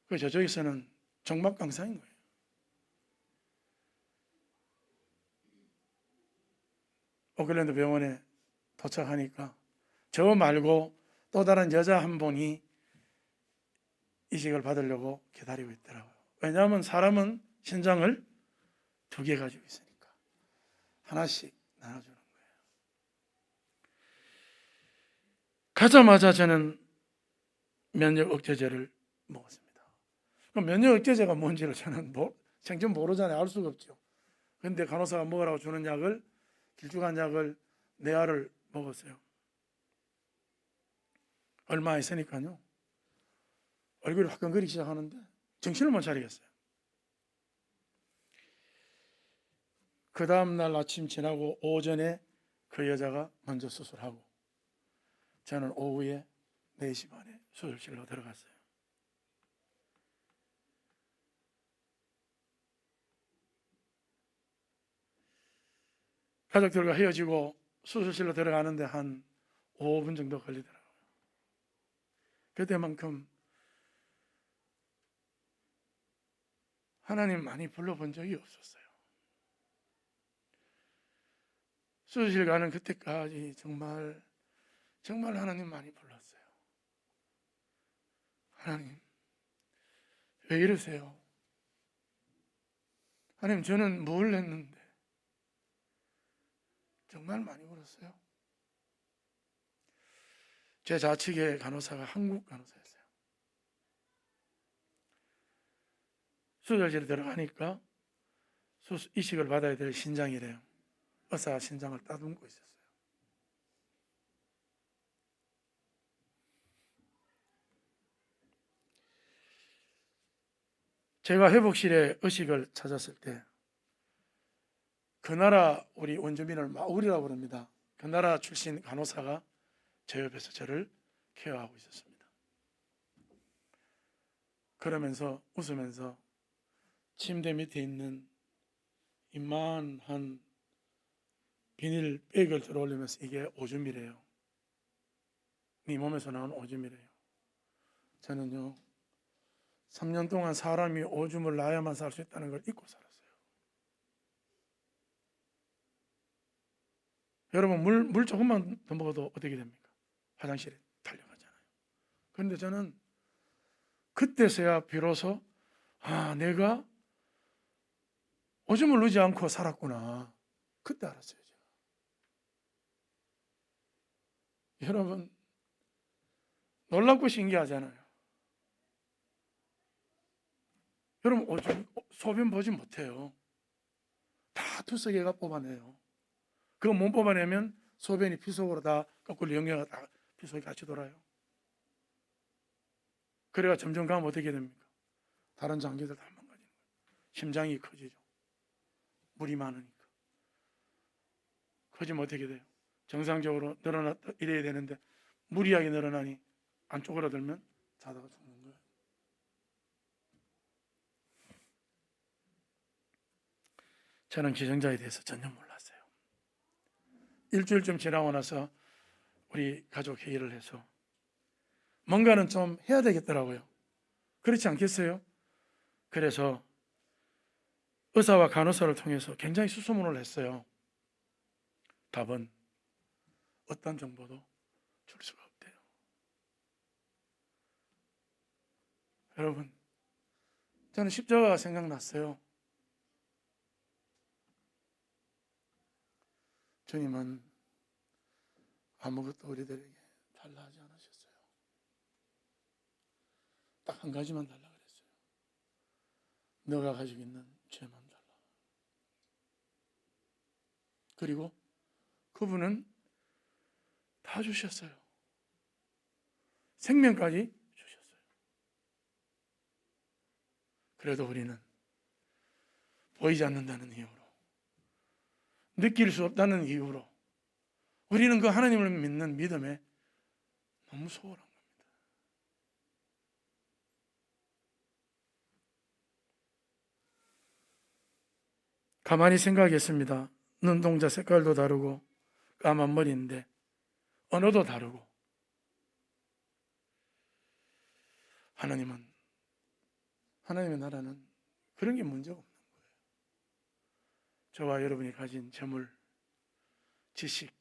[SPEAKER 1] 그 저쪽에서는 정막강사인 거예요. 오클랜드 병원에 도착하니까 저 말고 또 다른 여자 한 분이 이식을 받으려고 기다리고 있더라고요. 왜냐하면 사람은 신장을 2개 가지고 있으니까 하나씩 나눠주는 거예요. 가자마자 저는 면역 억제제를 먹었습니다. 그럼 면역 억제제가 뭔지를 저는 생전 모르잖아요. 알 수가 없죠. 그런데 간호사가 먹으라고 주는 약을, 길쭉한 약을 4알을 먹었어요. 얼마 있으니까요 얼굴이 화끈거리기 시작하는데 정신을 못 차리겠어요. 그 다음날 아침 지나고 오전에 그 여자가 먼저 수술하고 저는 오후에 4시 반에 수술실로 들어갔어요. 가족들과 헤어지고 수술실로 들어가는데 한 5분 정도 걸리더라고요. 그때만큼 하나님 많이 불러본 적이 없었어요. 수술실 가는 그때까지 정말 하나님 많이 불렀어요. 하나님 왜 이러세요? 하나님 저는 뭘 했는데? 정말 많이 울었어요. 제 좌측에 간호사가 한국 간호사였어요. 수술실에 들어가니까 이식을 받아야 될 신장이래요. 의사가 신장을 따듬고 있었어요. 제가 회복실에 의식을 찾았을 때 그 나라 우리 원주민을 마우리라고 부릅니다. 그 나라 출신 간호사가 제 옆에서 저를 케어하고 있었습니다. 그러면서 웃으면서 침대 밑에 있는 이만한 비닐백을 들어올리면서 이게 오줌이래요. 네 몸에서 나온 오줌이래요. 저는요 3년 동안 사람이 오줌을 놔야만 살 수 있다는 걸 잊고 살았어요. 여러분 물 조금만 더 먹어도 어떻게 됩니까? 화장실에 달려가잖아요. 그런데 저는 그때서야 비로소 내가 오줌을 누지 않고 살았구나. 그때 알았어요. 제가. 여러분 놀랍고 신기하잖아요. 여러분 오줌 소변 보지 못해요. 다 투석이가 뽑아내요. 그거 못 뽑아내면 소변이 피 속으로 다 거꾸로 연결가 다 피 속에 같이 돌아요. 그래가 점점 가면 어떻게 됩니까? 다른 장기들 다 망가지는 거예요. 심장이 커지죠. 물이 많으니까. 커지면 어떻게 돼요? 정상적으로 늘어났다 이래야 되는데 무리하게 늘어나니 안 쪼그라들면 자다가 죽는 거예요. 저는 기증자에 대해서 전혀 몰랐어요. 일주일쯤 지나고 나서 우리 가족 회의를 해서 뭔가는 좀 해야 되겠더라고요. 그렇지 않겠어요? 그래서 의사와 간호사를 통해서 굉장히 수소문을 했어요. 답은 어떤 정보도 줄 수가 없대요. 여러분, 저는 십자가가 생각났어요. 주님은 아무것도 우리들에게 달라 하지 않으셨어요. 딱 한 가지만 달라 그랬어요. 너가 가지고 있는 죄만 달라. 그리고 그분은 다 주셨어요. 생명까지 주셨어요. 그래도 우리는 보이지 않는다는 이유로, 느낄 수 없다는 이유로 우리는 그 하나님을 믿는 믿음에 너무 소홀한 겁니다. 가만히 생각했습니다. 눈동자 색깔도 다르고 까만 머리인데 언어도 다르고 하나님의 나라는 그런 게 문제가 없는 거예요. 저와 여러분이 가진 재물, 지식,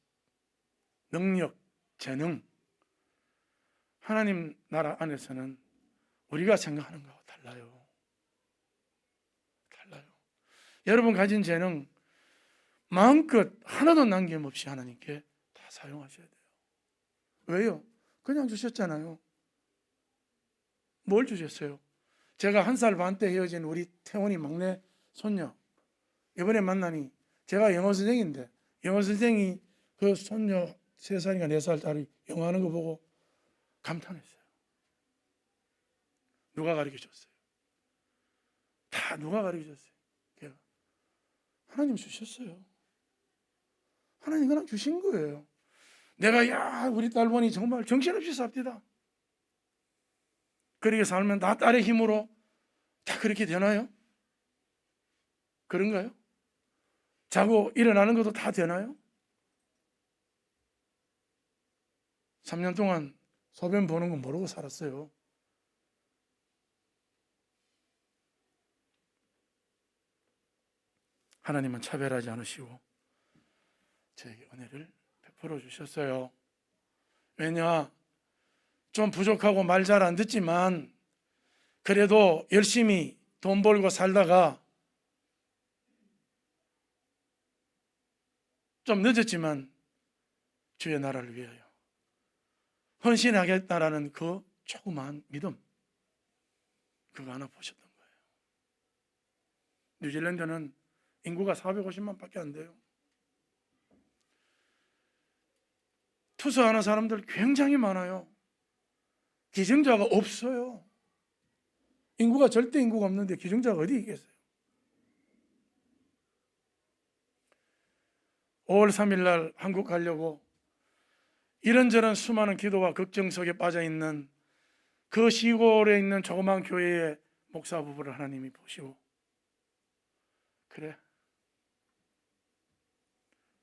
[SPEAKER 1] 능력, 재능, 하나님 나라 안에서는 우리가 생각하는 것과 달라요. 여러분 가진 재능 마음껏 하나도 남김없이 하나님께 다 사용하셔야 돼요. 왜요? 그냥 주셨잖아요. 뭘 주셨어요? 제가 1살 반 때 헤어진 우리 태원이 막내 손녀 이번에 만나니, 제가 영어 선생인데 영어 선생이 그 손녀 3살인가 4살짜리 영어 하는 거 보고 감탄했어요. 누가 가르쳐줬어요? 다 누가 가르쳐줬어요? 걔가. 하나님 주셨어요. 하나님 그냥 주신 거예요. 내가 우리 딸 보니 정말 정신없이 삽디다. 그렇게 살면 나 딸의 힘으로 다 그렇게 되나요? 그런가요? 자고 일어나는 것도 다 되나요? 3년 동안 소변 보는 거 모르고 살았어요. 하나님은 차별하지 않으시고 저에게 은혜를 베풀어 주셨어요. 왜냐? 좀 부족하고 말 잘 안 듣지만 그래도 열심히 돈 벌고 살다가 좀 늦었지만 주의 나라를 위하여 헌신하겠다라는 그 조그마한 믿음, 그거 하나 보셨던 거예요. 뉴질랜드는 인구가 450만 밖에 안 돼요. 투서하는 사람들 굉장히 많아요. 기증자가 없어요. 인구가 절대 인구가 없는데 기증자가 어디 있겠어요? 5월 3일 날 한국 가려고 이런저런 수많은 기도와 걱정 속에 빠져 있는 그 시골에 있는 조그만 교회의 목사 부부를 하나님이 보시고, 그래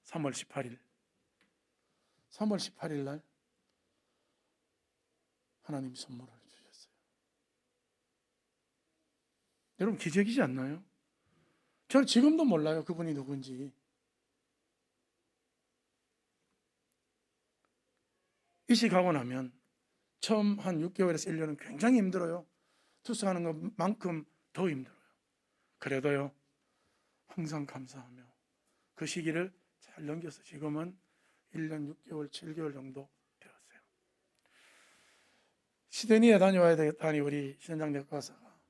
[SPEAKER 1] 3월 18일 날 하나님 선물을 주셨어요. 여러분 기적이지 않나요? 저는 지금도 몰라요, 그분이 누군지. 이식하고 나면 처음 한 6개월에서 1년은 굉장히 힘들어요. 투수하는 것만큼 더 힘들어요. 그래도요, 항상 감사하며 그 시기를 잘 넘겨서 지금은 1년 6개월, 7개월 정도 되었어요. 시드니에 다녀와야 되겠다니 우리 신장 내과사가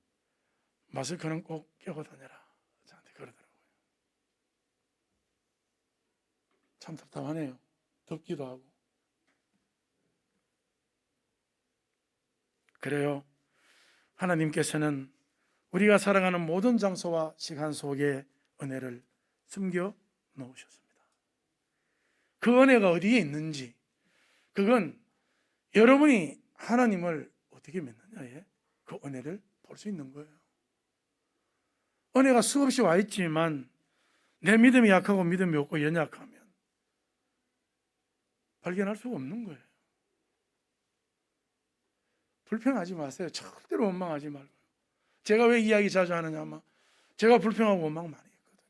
[SPEAKER 1] 마스크는 꼭 끼고 다녀라 저한테 그러더라고요. 참 답답하네요. 덥기도 하고. 그래요, 하나님께서는 우리가 살아가는 모든 장소와 시간 속에 은혜를 숨겨 놓으셨습니다. 그 은혜가 어디에 있는지, 그건 여러분이 하나님을 어떻게 믿느냐에 그 은혜를 볼 수 있는 거예요. 은혜가 수없이 와 있지만 내 믿음이 약하고 믿음이 없고 연약하면 발견할 수가 없는 거예요. 불평하지 마세요. 절대로 원망하지 말고요. 제가 왜 이야기 자주 하느냐면 제가 불평하고 원망 많이 했거든요.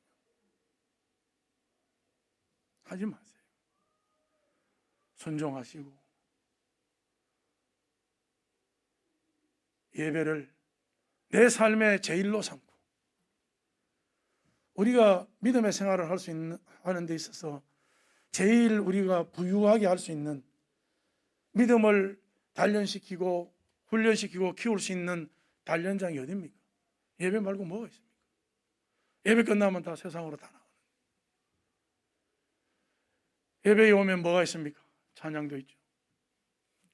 [SPEAKER 1] 하지 마세요. 순종하시고 예배를 내 삶의 제일로 삼고, 우리가 믿음의 생활을 할 수 있는 하는 데 있어서 제일 우리가 부유하게 할 수 있는, 믿음을 단련시키고 훈련시키고 키울 수 있는 단련장이 어디입니까? 예배 말고 뭐가 있습니까? 예배 끝나면 다 세상으로 다 나가는. 예배에 오면 뭐가 있습니까? 찬양도 있죠.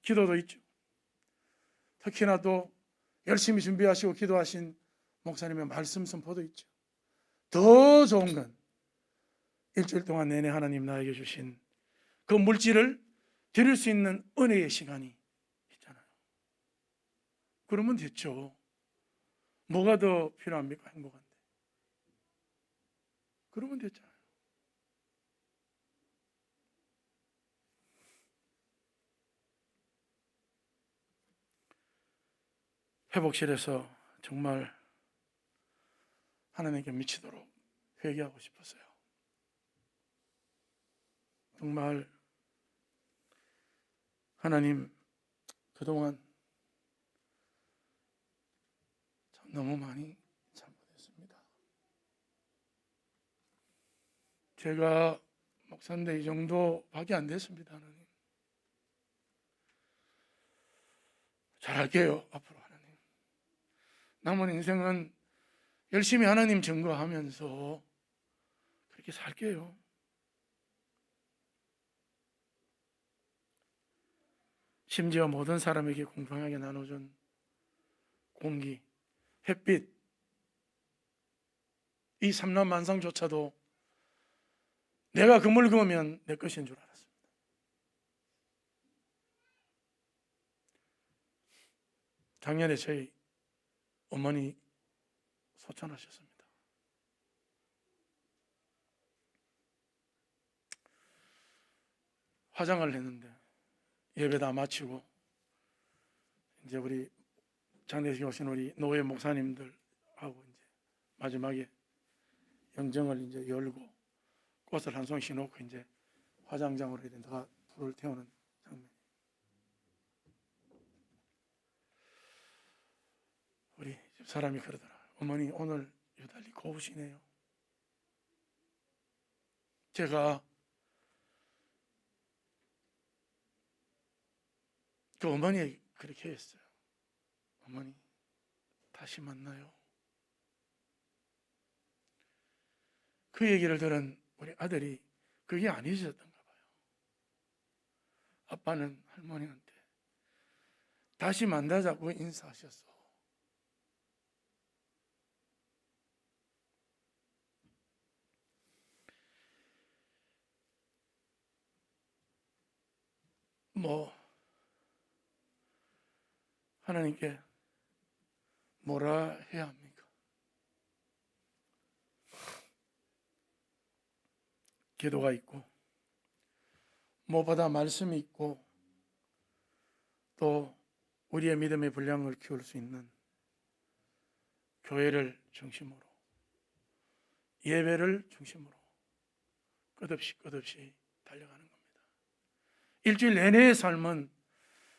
[SPEAKER 1] 기도도 있죠. 특히나 또 열심히 준비하시고 기도하신 목사님의 말씀 선포도 있죠. 더 좋은 건 일주일 동안 내내 하나님 나에게 주신 그 물질을 드릴 수 있는 은혜의 시간이 있잖아요. 그러면 됐죠. 뭐가 더 필요합니까? 행복한데. 그러면 됐잖아요. 회복실에서 정말 하나님께 미치도록 회개하고 싶었어요. 정말 하나님, 그동안 참 너무 많이 잘못했습니다. 제가 목사인데 이 정도밖에 안 됐습니다. 하나님 잘할게요. 앞으로 하나님 남은 인생은 열심히 하나님 증거하면서 그렇게 살게요. 심지어 모든 사람에게 공평하게 나눠준 공기, 햇빛, 이 삼라만상조차도 내가 금을 그으면 내 것인 줄 알았습니다. 작년에 저희 어머니 소천하셨습니다. 화장을 했는데 예배 다 마치고 이제 우리 장례식에 오신 우리 노회 목사님들하고 이제 마지막에 영정을 이제 열고 꽃을 한 송이씩 놓고 이제 화장장으로 내가 불을 태우는 장면. 우리 집 사람이 그러더라. 어머니 오늘 유달리 고우시네요. 제가 그 어머니 그렇게 했어요. 어머니 다시 만나요. 그 얘기를 들은 우리 아들이 그게 안 잊으셨던가 봐요. 아빠는 할머니한테 다시 만나자고 인사하셨어. 하나님께 뭐라 해야 합니까? 기도가 있고 무엇보다 말씀이 있고 또 우리의 믿음의 분량을 키울 수 있는 교회를 중심으로 예배를 중심으로 끝없이 달려가는 겁니다. 일주일 내내의 삶은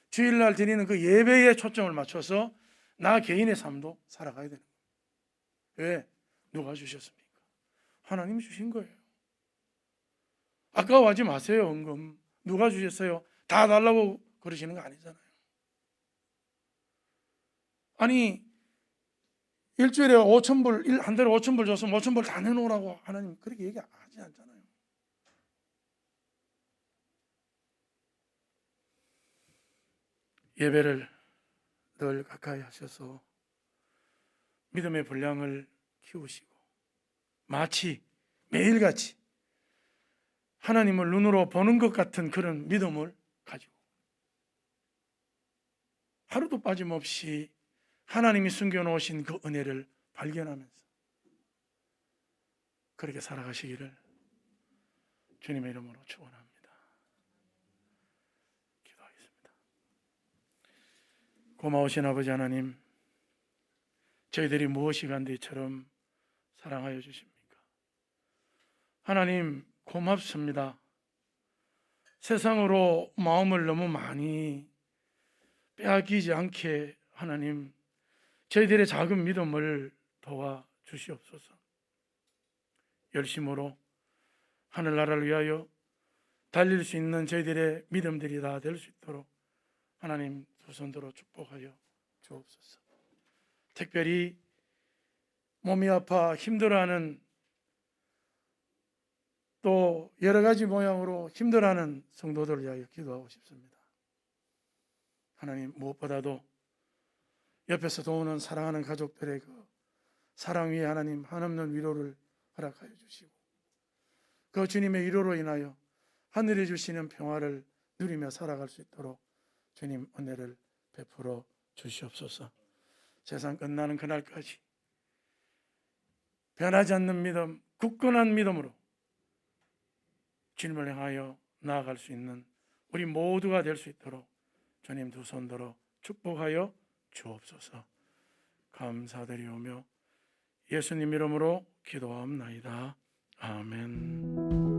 [SPEAKER 1] 주일날 드리는 그 예배에 초점을 맞춰서 나 개인의 삶도 살아가야 되는 거예요. 왜? 누가 주셨습니까? 하나님이 주신 거예요. 아까워하지 마세요. 은금 누가 주셨어요? 다 달라고 그러시는 거 아니잖아요. 아니 일주일에 5,000불 한 달에 5,000불 줬으면 5,000불 다 내놓으라고 하나님 그렇게 얘기하지 않잖아요. 예배를 늘 가까이 하셔서 믿음의 분량을 키우시고 마치 매일같이 하나님을 눈으로 보는 것 같은 그런 믿음을 가지고 하루도 빠짐없이 하나님이 숨겨놓으신 그 은혜를 발견하면서 그렇게 살아가시기를 주님의 이름으로 축원합니다. 기도하겠습니다. 고마우신 아버지 하나님, 저희들이 무엇이 간디처럼 사랑하여 주십니까? 하나님 고맙습니다. 세상으로 마음을 너무 많이 빼앗기지 않게 하나님 저희들의 작은 믿음을 도와 주시옵소서. 열심으로 하늘나라를 위하여 달릴 수 있는 저희들의 믿음들이 다 될 수 있도록 하나님 두 손들어 축복하여 주옵소서. 특별히 몸이 아파 힘들어하는 또 여러 가지 모양으로 힘들어하는 성도들을 위하여 기도하고 싶습니다. 하나님 무엇보다도 옆에서 도우는 사랑하는 가족들의 그 사랑 위에 하나님 한없는 위로를 허락하여 주시고 그 주님의 위로로 인하여 하늘에 주시는 평화를 누리며 살아갈 수 있도록 주님 은혜를 베풀어 주시옵소서. 세상 끝나는 그날까지 변하지 않는 믿음, 굳건한 믿음으로 주님을 향하여 나아갈 수 있는 우리 모두가 될 수 있도록 주님 두 손들어 축복하여 주옵소서. 감사드리오며 예수님 이름으로 기도하옵나이다. 아멘.